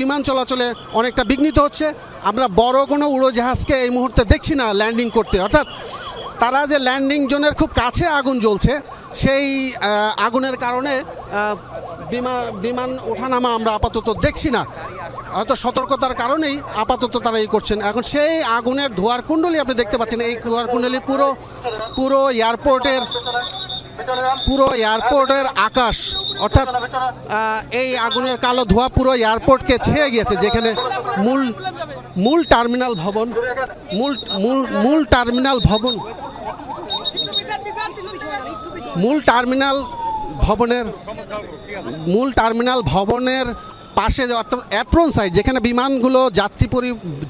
বিমান চলাচলে অনেকটা বিঘ্নিত হচ্ছে। আমরা বড় কোনো উড়োজাহাজকে এই মুহূর্তে দেখছি না ল্যান্ডিং করতে, অর্থাৎ তারা যে ল্যান্ডিং জোনের খুব কাছে আগুন জ্বলছে, সেই আগুনের কারণে বিমান ওঠানামা আমরা আপাতত দেখছি না। হয়তো সতর্কতার কারণেই আপাতত তারা এই করছেন। এখন সেই আগুনের ধোঁয়ার কুণ্ডলী আপনি দেখতে পাচ্ছেন, এই ধোঁয়ার কুণ্ডলী পুরো এয়ারপোর্টের আকাশ, অর্থাৎ এই আগুনের কালো ধোঁয়া পুরো এয়ারপোর্টকে ছেয়ে গিয়েছে, যেখানে মূল টার্মিনাল ভবনের পাশে অর্থাৎ অ্যাপ্রন সাইড, যেখানে বিমানগুলো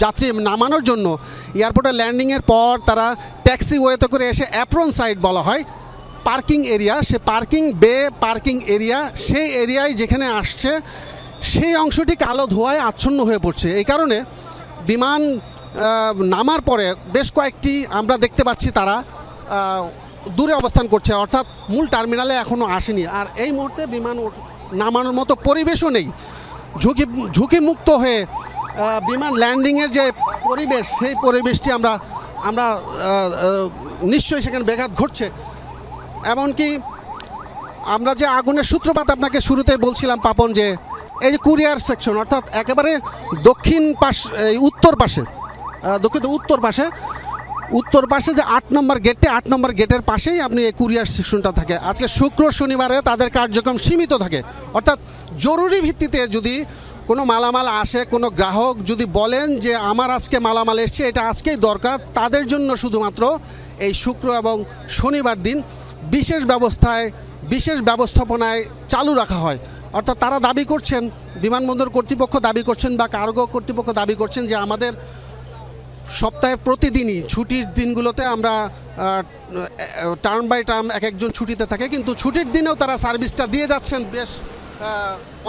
যাত্রী নামানোর জন্য এয়ারপোর্টে ল্যান্ডিংয়ের পর তারা ট্যাক্সি ওয়েতে করে এসে অ্যাপ্রন সাইড বলা হয়, পার্কিং এরিয়া, সে পার্কিং এরিয়া, সেই এরিয়ায় যেখানে আসছে সেই অংশটি কালো ধোঁয়ায় আচ্ছন্ন হয়ে পড়ছে। এই কারণে বিমান নামার পরে বেশ কয়েকটি আমরা দেখতে পাচ্ছি তারা দূরে অবস্থান করছে, অর্থাৎ মূল টার্মিনালে এখনও আসেনি। আর এই মুহূর্তে বিমান নামানোর মতো পরিবেশও নেই। ঝুঁকিমুক্ত হয়ে বিমান ল্যান্ডিংয়ের যে পরিবেশ, সেই পরিবেশটি আমরা নিশ্চয়ই সেখানে ব্যাঘাত ঘটছে। এমনকি আমরা যে আগুনের সূত্রপাত আপনাকে শুরুতে বলছিলাম পাপন, যে এই যে কুরিয়ার সেকশন, অর্থাৎ একেবারে উত্তর পাশে যে 8 নম্বর গেটের পাশেই আপনি এই কুরিয়ার সেকশনটা থাকে। আজকে শুক্র শনিবারে তাদের কার্যক্রম সীমিত থাকে, অর্থাৎ জরুরি ভিত্তিতে যদি কোনো মালামাল আসে, কোনো গ্রাহক যদি বলেন যে আমার আজকে মালামাল এসছে, এটা আজকেই দরকার, তাদের জন্য শুধুমাত্র এই শুক্র এবং শনিবার দিন বিশেষ ব্যবস্থাপনায় চালু রাখা হয়। অর্থাৎ তারা দাবি করছেন, বিমানবন্দর কর্তৃপক্ষ দাবি করছেন বা কার্গো কর্তৃপক্ষ দাবি করছেন যে আমাদের সপ্তাহে প্রতিদিনই ছুটির দিনগুলোতে আমরা টার্ম বাই টার্ম এক একজন ছুটিতে থাকে, কিন্তু ছুটির দিনেও তারা সার্ভিসটা দিয়ে যাচ্ছেন বেশ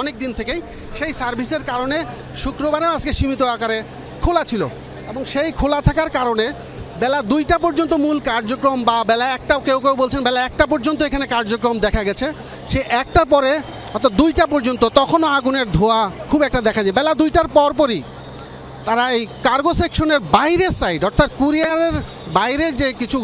অনেক দিন থেকেই। সেই সার্ভিসের কারণে শুক্রবারেও আজকে সীমিত আকারে খোলা ছিল, এবং সেই খোলা থাকার কারণে বেলা 2টা পর্যন্ত মূল কার্যক্রম, বা বেলা 1টা, কেউ বলছেন বেলা 1টা পর্যন্ত এখানে কার্যক্রম দেখা গেছে। সে 1টার পরে অর্থাৎ 2টা পর্যন্ত তখনও আগুনের ধোঁয়া খুব একটা দেখা যায়। বেলা 2টার পরপরই তারা এই কার্গো সেকশনের বাইরের সাইড, অর্থাৎ কুরিয়ারের বাইরের যে কিছু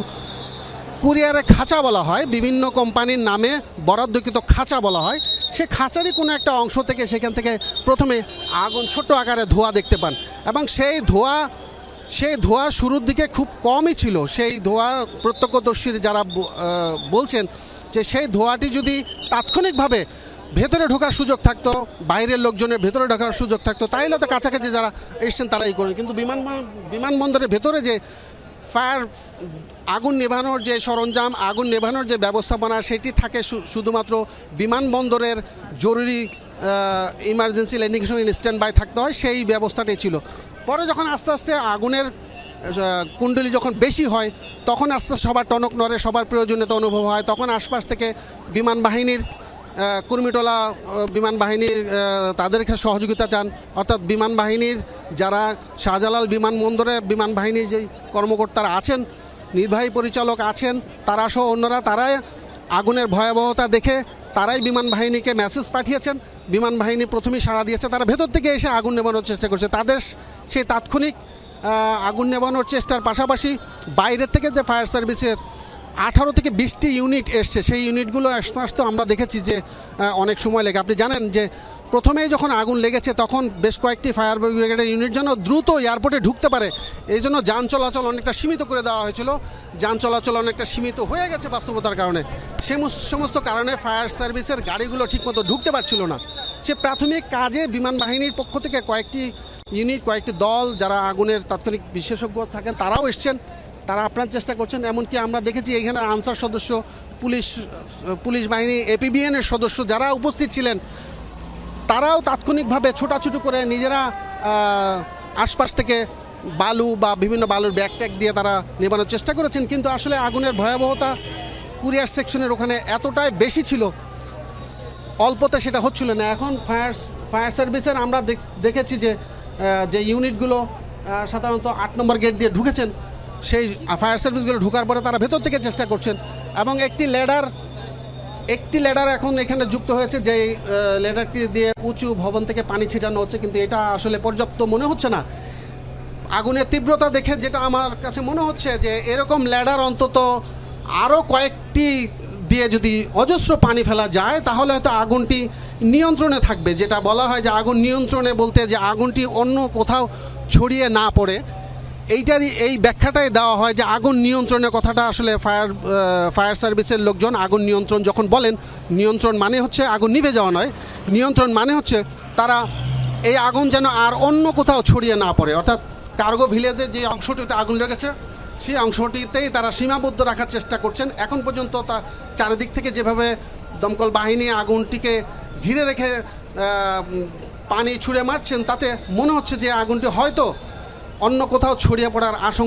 কুরিয়ারের খাঁচা বলা হয়, বিভিন্ন কোম্পানির নামে বরাদ্দকৃত খাঁচা বলা হয়, সে খাঁচারই কোনো একটা অংশ থেকে সেখান থেকে প্রথমে আগুন ছোট্ট আকারে ধোঁয়া দেখতে পান, এবং সেই ধোঁয়া শুরুর দিকে খুব কমই ছিল। সেই ধোঁয়া প্রত্যক্ষদর্শী যারা বলছেন যে সেই ধোঁয়াটি যদি তাৎক্ষণিকভাবে ভেতরে ঢোকার সুযোগ থাকতো, বাইরের লোকজনের ভেতরে ঢোকার সুযোগ থাকতো, তাইলে তো কাছাকাছি যারা এসছেন তারাই করেন। কিন্তু বিমানবন্দরের ভেতরে যে আগুন নেভানোর যে সরঞ্জাম, আগুন নেভানোর যে ব্যবস্থাপনা, সেটি থাকে শুধুমাত্র বিমানবন্দরের জরুরি ইমার্জেন্সি ল্যান্ডিং সময় স্ট্যান্ড বাই থাকতে হয়, সেই ব্যবস্থাটাই ছিল। পরে যখন আস্তে আস্তে আগুনের কুণ্ডলী যখন বেশি হয়, তখন আস্তে আস্তে সবার টনক নড়ে, সবার প্রয়োজনীয়তা অনুভব হয়, তখন আশপাশ থেকে বিমান বাহিনীর কুর্মিটোলা বিমান বাহিনীর তাদেরকে সহযোগিতা চান, অর্থাৎ বিমান বাহিনীর যারা শাহজালাল বিমানবন্দরে বিমান বাহিনীর যেই কর্মকর্তারা আছেন, নির্বাহী পরিচালক আছেন, তারা সহ অন্যরা, তারাই আগুনের ভয়াবহতা দেখে তারাই বিমান বাহিনীকে মেসেজ পাঠিয়েছেন। বিমান বাহিনী প্রথমেই সাড়া দিয়েছে, তারা ভেতর থেকে এসে আগুন নেভানোর চেষ্টা করছে। তাদের সেই তাৎক্ষণিক আগুন নেভানোর চেষ্টার পাশাপাশি বাইরের থেকে যে ফায়ার সার্ভিসের 18 থেকে 20টি ইউনিট এসছে, সেই ইউনিটগুলো আস্তে আস্তে আমরা দেখেছি যে অনেক সময় লেগে। আপনি জানেন যে প্রথমেই যখন আগুন লেগেছে তখন বেশ কয়েকটি ফায়ার ব্রিগেডের ইউনিট যেন দ্রুত এয়ারপোর্টে ঢুকতে পারে, এই জন্য যান চলাচল অনেকটা সীমিত করে দেওয়া হয়েছিল। যান চলাচল অনেকটা সীমিত হয়ে গেছে বাস্তবতার কারণে। সমস্ত কারণে ফায়ার সার্ভিসের গাড়িগুলো ঠিকমতো ঢুকতে পারছিল না। সে প্রাথমিক কাজে বিমান বাহিনীর পক্ষ থেকে কয়েকটি ইউনিট, কয়েকটি দল যারা আগুনের তাৎক্ষণিক বিশেষজ্ঞ থাকেন, তারাও এসছেন, তারা আপনার চেষ্টা করছেন। এমনকি আমরা দেখেছি এইখানে আনসার সদস্য, পুলিশ বাহিনী, এপিবিএনের সদস্য যারা উপস্থিত ছিলেন, তারাও তাৎক্ষণিকভাবে ছোটাছুটি করে নিজেরা আশপাশ থেকে বালু বা বিভিন্ন বালুর ব্যাগ ট্যাগ দিয়ে তারা নেভানোর চেষ্টা করেছেন। কিন্তু আসলে আগুনের ভয়াবহতা কুরিয়ার সেকশনের ওখানে এতটাই বেশি ছিল, অল্পতে সেটা হচ্ছিল না। এখন ফায়ার সার্ভিসের আমরা দেখেছি যে ইউনিটগুলো সাধারণত 8 নম্বর গেট দিয়ে ঢুকেছেন, সেই ফায়ার সার্ভিসগুলো ঢোকার পরে তারা ভেতর থেকে চেষ্টা করছেন, এবং একটি ল্যাডার একটি ল্যাডার এখন এখানে যুক্ত হয়েছে, যে ল্যাডারটি দিয়ে উঁচু ভবন থেকে পানি ছিটানো হচ্ছে, কিন্তু এটা আসলে পর্যাপ্ত মনে হচ্ছে না। আগুনের তীব্রতা দেখে যেটা আমার কাছে মনে হচ্ছে যে এরকম ল্যাডার অন্তত আরও কয়েকটি দিয়ে যদি অজস্র পানি ফেলা যায় তাহলে হয়তো আগুনটি নিয়ন্ত্রণে থাকবে। যেটা বলা হয় যে আগুন নিয়ন্ত্রণে বলতে যে আগুনটি অন্য কোথাও ছড়িয়ে না পড়ে, এই ব্যাখ্যাটাই দেওয়া হয় যে আগুন নিয়ন্ত্রণের কথাটা আসলে ফায়ার সার্ভিসের লোকজন আগুন নিয়ন্ত্রণ যখন বলেন, নিয়ন্ত্রণ মানে হচ্ছে আগুন নিভে যাওয়া নয়, নিয়ন্ত্রণ মানে হচ্ছে তারা এই আগুন যেন আর অন্য কোথাও ছড়িয়ে না পড়ে। অর্থাৎ কার্গো ভিলেজের যে অংশটিতে আগুন লেগেছে সেই অংশটিতেই তারা সীমাবদ্ধ রাখার চেষ্টা করছেন। এখন পর্যন্ত তা চারিদিক থেকে যেভাবে দমকল বাহিনী আগুনটিকে ঘিরে রেখে পানি ছুঁড়ে মারছেন, তাতে মনে হচ্ছে যে আগুনটি হয়তো অন্য কোথাও ছড়িয়ে পড়ার আশঙ্কা